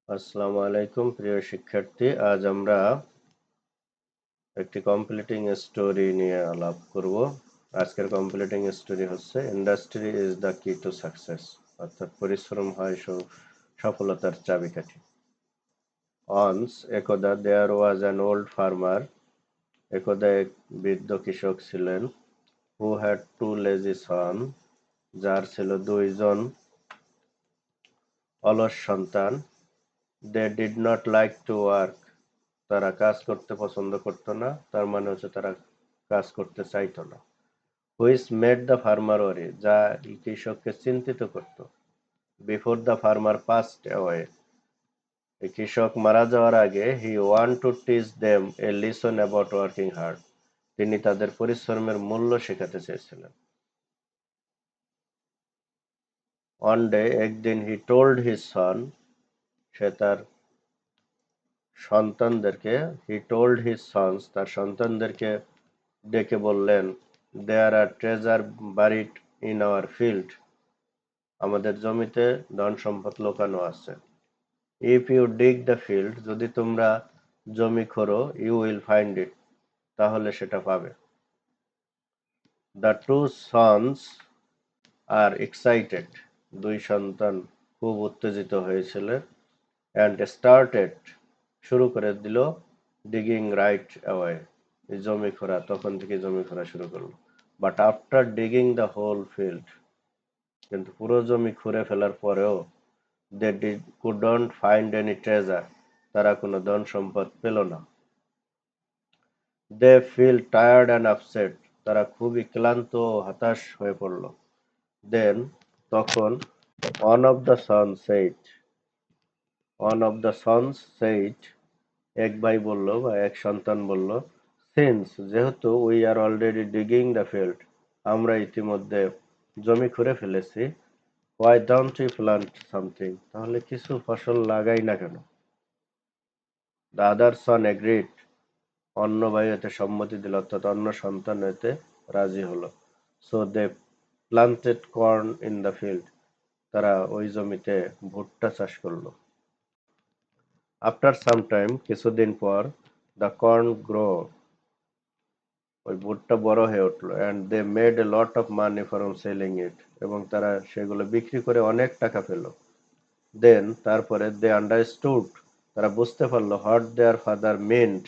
আসসালামু আলাইকুম প্রিয় শিক্ষার্থী। আজ আমরা একটি কমপ্লিটিং স্টোরি নিয়ে আলাপ করব। আজকের কমপ্লিটিং স্টোরি হচ্ছে industry is the key to success, অর্থাৎ পরিশ্রম হয় সফলতার চাবিকাঠি। অনস একদা there was an old farmer, একদা এক বৃদ্ধ কৃষক ছিলেন। Who had two lazy son, যার ছিল দুইজন অলস সন্তান। They did not like to work, তারা কাজ করতে পছন্দ করতো না, তার মানে হচ্ছে তারা কাজ করতে চাইতো না। Which made the farmer worry, যা কৃষককে চিন্তিত করত। Before the farmer passed away, এই কৃষক মারা যাওয়ার আগে he want to teach them a lesson about working hard, তিনি তাদের পরিশ্রমের মূল্য শেখাতে চেয়েছিলেন। ওয়ান ডে, একদিন, হি টোল্ড হিজ সন, সে তার সন্তানদেরকে, হি টোল্ড হিজ সন্স, তার সন্তানদেরকে ডেকে বললেন, there are treasure buried in our field, আমাদের জমিতে ধন সম্পদ লুকানো আছে। If you dig the field, যদি তোমরা জমি খোঁড়ো, ইউ উইল ফাইন্ড ইট, তাহলে সেটা পাবে। The two sons are excited, দুই সন্তান খুব উত্তেজিত হয়েছিল। অ্যান্ড স্টার্টেড, শুরু করে দিল, ডিগিং রাইট অ্যাওয়ে, জমি খোঁড়া, তখন থেকে জমি খোঁড়া শুরু করলো। But after digging the whole field, কিন্তু পুরো জমি খুঁড়ে ফেলার পরেও they couldn't find any treasure, তারা কোনো ধন সম্পদ পেল না। They feel tired and upset, তারা খুবই ক্লান্ত ও হতাশ হয়ে পড়ল। দেন, তখন, one of the son said, one of the sons said, এক ভাই বলল বা এক সন্তান বলল, সিন্স, যেহেতু we are already digging the field, আমরা ইতিমধ্যে জমি খুঁড়ে ফেলেছি, why don't we plant something, তাহলে কিছু ফসল লাগাই না কেন। দ্য আদার সন এগ্রিড, অন্য ভাই এতে সম্মতি দিল, অর্থাৎ অন্য সন্তান এতে রাজি হলো। So they planted corn in the field, তারা ওই জমিতে ভুট্টা চাষ করলো। আফটার সাম টাইম, কিছুদিন পর, দ্য কর্ন গ্রো, ওই ভুট্টা বড় হয়ে উঠলো। And they made a lot of money from selling it, এবং তারা সেগুলো বিক্রি করে অনেক টাকা পেল। দেন, তারপরে, দে আন্ডারস্টুড, তারা বুঝতে পারলো, হোয়াট দেয়ার ফাদার মেন্ট,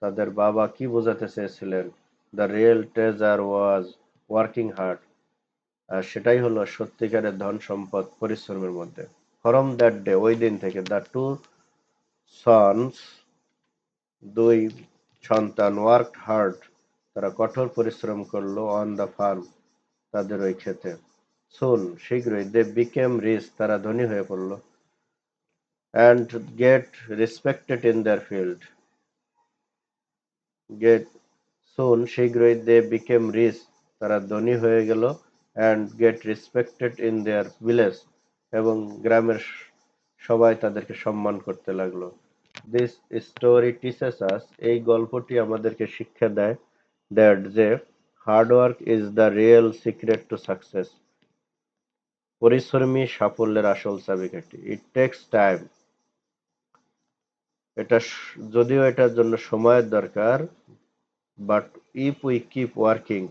তাদের বাবা কি বোঝাতে চেয়েছিলেন। The real treasure was working hard, আর সেটাই হলো সত্যিকারের ধন সম্পদ পরিশ্রমের মধ্যে। ফ্রম দ্যাট ডে, ওই দিন থেকে, দ্য টু সন্স, দুই সন্তান, ওয়ার্কড হার্ড, তারা কঠোর পরিশ্রম করলো, অন দ্য ফার্ম, তাদের ওই ক্ষেতে। সুন, শীঘ্রই, দে বিকেম রিচ, তারা ধনী হয়ে পড়ল। And get respected in their field, get, soon, শীঘ্রই, দে বিকেম রিচ, তারা ধনী হয়ে গেল। And get respected in their village, এবং গ্রামের সবাই তাদেরকে সম্মান করতে লাগলো। দিস স্টোরি টিচেস আস, এই গল্পটি আমাদেরকে শিক্ষা দেয়, দ্যাট যে hard work is the real secret to success, পরিশ্রমী সাফল্যের আসল চাবিকাঠি। ইট টেক্স টাইম, এটা যদিও এটার জন্য সময়ের দরকার, but if we keep working,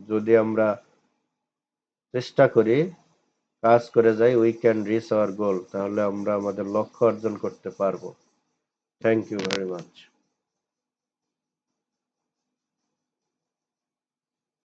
যদি আমরা চেষ্টা করি, কাজ করে যাই, we can reach our goal, তাহলে আমরা আমাদের লক্ষ্য অর্জন করতে পারবো। Thank you very much.